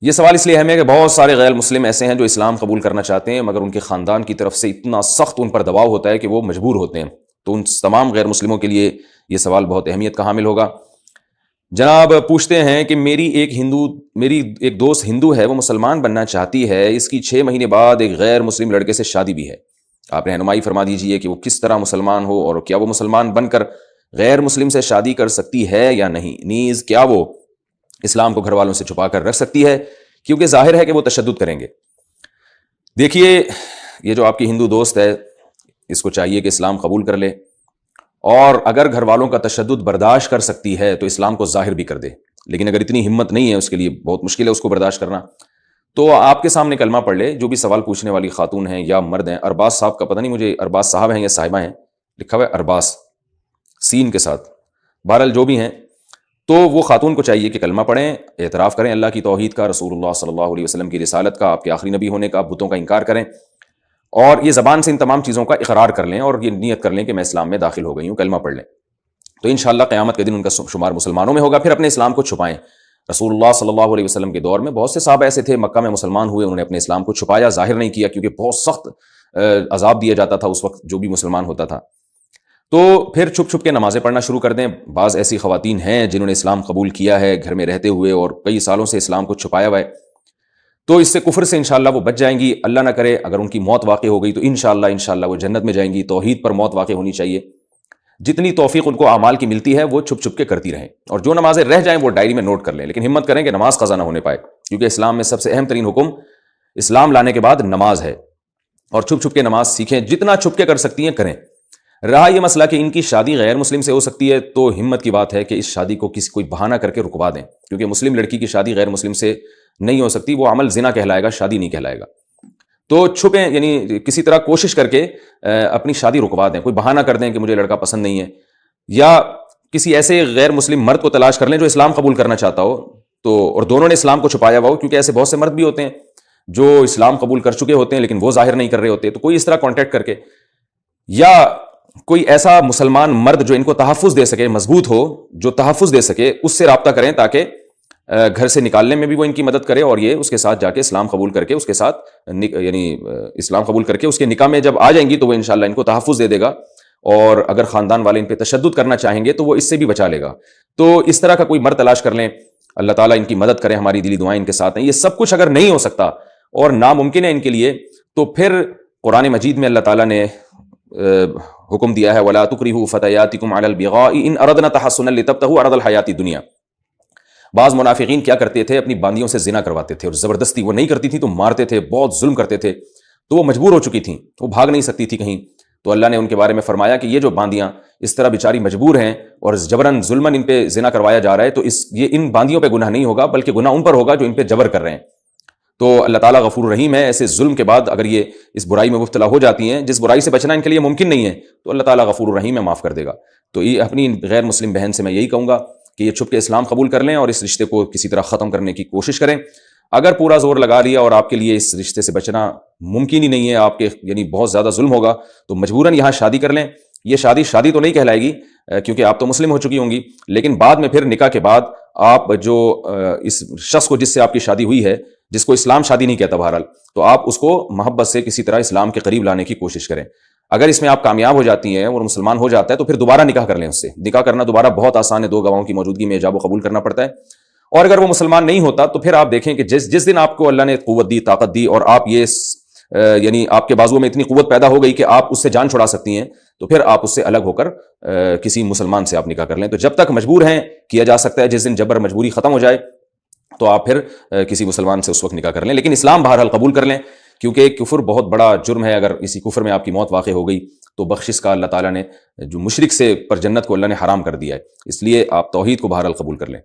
یہ سوال اس لیے اہم ہے کہ بہت سارے غیر مسلم ایسے ہیں جو اسلام قبول کرنا چاہتے ہیں، مگر ان کے خاندان کی طرف سے اتنا سخت ان پر دباؤ ہوتا ہے کہ وہ مجبور ہوتے ہیں. تو ان تمام غیر مسلموں کے لیے یہ سوال بہت اہمیت کا حامل ہوگا. جناب پوچھتے ہیں کہ میری ایک دوست ہندو ہے، وہ مسلمان بننا چاہتی ہے، اس کی 6 مہینے بعد ایک غیر مسلم لڑکے سے شادی بھی ہے. آپ رہنمائی فرما دیجئے کہ وہ کس طرح مسلمان ہو، اور کیا وہ مسلمان بن کر غیر مسلم سے شادی کر سکتی ہے یا نہیں؟ نیز کیا وہ اسلام کو گھر والوں سے چھپا کر رکھ سکتی ہے، کیونکہ ظاہر ہے کہ وہ تشدد کریں گے. دیکھیے، یہ جو آپ کی ہندو دوست ہے، اس کو چاہیے کہ اسلام قبول کر لے، اور اگر گھر والوں کا تشدد برداشت کر سکتی ہے تو اسلام کو ظاہر بھی کر دے. لیکن اگر اتنی ہمت نہیں ہے، اس کے لیے بہت مشکل ہے اس کو برداشت کرنا، تو آپ کے سامنے کلمہ پڑھ لے. جو بھی سوال پوچھنے والی خاتون ہیں یا مرد ہیں، ارباز صاحب کا پتہ نہیں مجھے ارباز صاحب ہیں یا صاحبہ ہیں، لکھا ہوا ہے ارباز سین کے ساتھ، بہرحال جو بھی ہیں، تو وہ خاتون کو چاہیے کہ کلمہ پڑھیں، اعتراف کریں اللہ کی توحید کا، رسول اللہ صلی اللہ علیہ وسلم کی رسالت کا، آپ کے آخری نبی ہونے کا، بتوں کا انکار کریں، اور یہ زبان سے ان تمام چیزوں کا اقرار کر لیں، اور یہ نیت کر لیں کہ میں اسلام میں داخل ہو گئی ہوں، کلمہ پڑھ لیں. تو انشاءاللہ قیامت کے دن ان کا شمار مسلمانوں میں ہوگا. پھر اپنے اسلام کو چھپائیں. رسول اللہ صلی اللہ علیہ وسلم کے دور میں بہت سے صحابہ ایسے تھے، مکہ میں مسلمان ہوئے، انہوں نے اپنے اسلام کو چھپایا، ظاہر نہیں کیا، کیونکہ بہت سخت عذاب دیا جاتا تھا اس وقت جو بھی مسلمان ہوتا تھا. تو پھر چھپ چھپ کے نمازیں پڑھنا شروع کر دیں. بعض ایسی خواتین ہیں جنہوں نے اسلام قبول کیا ہے گھر میں رہتے ہوئے، اور کئی سالوں سے اسلام کو چھپایا ہوا ہے، تو اس سے کفر سے انشاءاللہ وہ بچ جائیں گی. اللہ نہ کرے اگر ان کی موت واقع ہو گئی تو انشاءاللہ وہ جنت میں جائیں گی. توحید پر موت واقع ہونی چاہیے. جتنی توفیق ان کو اعمال کی ملتی ہے وہ چھپ چھپ کے کرتی رہیں، اور جو نمازیں رہ جائیں وہ ڈائری میں نوٹ کر لیں، لیکن ہمت کریں کہ نماز قضا نہ ہونے پائے، کیونکہ اسلام میں سب سے اہم ترین حکم اسلام لانے کے بعد نماز ہے. اور چھپ چھپ کے نماز سیکھیں، جتنا چھپ کے کر سکتی ہیں کریں. رہا یہ مسئلہ کہ ان کی شادی غیر مسلم سے ہو سکتی ہے، تو ہمت کی بات ہے کہ اس شادی کو کوئی بہانہ کر کے رکوا دیں، کیونکہ مسلم لڑکی کی شادی غیر مسلم سے نہیں ہو سکتی، وہ عمل زنا کہلائے گا، شادی نہیں کہلائے گا. تو چھپیں، یعنی کسی طرح کوشش کر کے اپنی شادی رکوا دیں، کوئی بہانہ کر دیں کہ مجھے لڑکا پسند نہیں ہے، یا کسی ایسے غیر مسلم مرد کو تلاش کر لیں جو اسلام قبول کرنا چاہتا ہو، تو اور دونوں نے اسلام کو چھپایا ہوا ہو، کیونکہ ایسے بہت سے مرد بھی ہوتے ہیں جو اسلام قبول کر چکے ہوتے ہیں لیکن وہ ظاہر نہیں کر رہے ہوتے. تو کوئی اس طرح کانٹیکٹ کر کے، یا کوئی ایسا مسلمان مرد جو ان کو تحفظ دے سکے، مضبوط ہو، جو تحفظ دے سکے، اس سے رابطہ کریں تاکہ گھر سے نکالنے میں بھی وہ ان کی مدد کرے، اور یہ اس کے ساتھ جا کے اسلام قبول کر کے اس کے ساتھ یعنی اسلام قبول کر کے اس کے نکاح میں جب آ جائیں گی تو وہ انشاءاللہ ان کو تحفظ دے دے گا، اور اگر خاندان والے ان پہ تشدد کرنا چاہیں گے تو وہ اس سے بھی بچا لے گا. تو اس طرح کا کوئی مرد تلاش کر لیں. اللہ تعالیٰ ان کی مدد کرے، ہماری دلی دعائیں ان کے ساتھ ہیں. یہ سب کچھ اگر نہیں ہو سکتا اور ناممکن ہے ان کے لیے، تو پھر قرآن مجید میں اللہ تعالیٰ نے حکم دیا ہے وَلَا تُكْرِهُوا فَتَيَاتِكُمْ عَلَى الْبِغَاءِ إِنْ أَرَدْنَا تَحَصُّنًا لِتَبْتَغُوا عَرَضَ الْحَيَاةِ الدُّنْيَا. بعض منافقین کیا کرتے تھے، اپنی باندیوں سے زنا کرواتے تھے، اور زبردستی وہ نہیں کرتی تھی تو مارتے تھے، بہت ظلم کرتے تھے. تو وہ مجبور ہو چکی تھیں، وہ بھاگ نہیں سکتی تھی کہیں. تو اللہ نے ان کے بارے میں فرمایا کہ یہ جو باندیاں اس طرح بیچاری مجبور ہیں اور جبراً ظلماً ان پہ زنا کروایا جا رہا ہے، تو یہ ان باندیوں پہ گناہ نہیں ہوگا، بلکہ گناہ ان پر ہوگا جو ان پہ جبر کر رہے ہیں. تو اللہ تعالیٰ غفور رحیم ہے. ایسے ظلم کے بعد اگر یہ اس برائی میں مبتلا ہو جاتی ہیں جس برائی سے بچنا ان کے لیے ممکن نہیں ہے، تو اللہ تعالیٰ غفور رحیم ہے، معاف کر دے گا. تو یہ اپنی غیر مسلم بہن سے میں یہی کہوں گا کہ یہ چھپ کے اسلام قبول کر لیں اور اس رشتے کو کسی طرح ختم کرنے کی کوشش کریں. اگر پورا زور لگا لیا اور آپ کے لیے اس رشتے سے بچنا ممکن ہی نہیں ہے، آپ کے یعنی بہت زیادہ ظلم ہوگا، تو مجبوراً یہاں شادی کر لیں. یہ شادی تو نہیں کہلائے گی کیونکہ آپ تو مسلم ہو چکی ہوں گی، لیکن بعد میں پھر نکاح کے بعد آپ جو اس شخص کو جس سے آپ کی شادی ہوئی ہے، جس کو اسلام شادی نہیں کہتا بہرحال، تو آپ اس کو محبت سے کسی طرح اسلام کے قریب لانے کی کوشش کریں. اگر اس میں آپ کامیاب ہو جاتی ہیں اور مسلمان ہو جاتا ہے تو پھر دوبارہ نکاح کر لیں اس سے. نکاح کرنا دوبارہ بہت آسان ہے، 2 گواہوں کی موجودگی میں ایجاب و قبول کرنا پڑتا ہے. اور اگر وہ مسلمان نہیں ہوتا تو پھر آپ دیکھیں کہ جس دن آپ کو اللہ نے قوت دی، طاقت دی، اور آپ یہ یعنی آپ کے بازو میں اتنی قوت پیدا ہو گئی کہ آپ اس سے جان چھڑا سکتی ہیں، تو پھر آپ اس سے الگ ہو کر کسی مسلمان سے آپ نکاح کر لیں. تو جب تک مجبور ہیں کیا جا سکتا ہے، جس دن جبر مجبوری ختم ہو جائے تو آپ پھر کسی مسلمان سے اس وقت نکاح کر لیں، لیکن اسلام بہرحال قبول کر لیں، کیونکہ کفر بہت بڑا جرم ہے. اگر اسی کفر میں آپ کی موت واقع ہو گئی تو بخشش کا اللہ تعالیٰ نے جو مشرک سے پر جنت کو اللہ نے حرام کر دیا ہے، اس لیے آپ توحید کو بہرحال قبول کر لیں.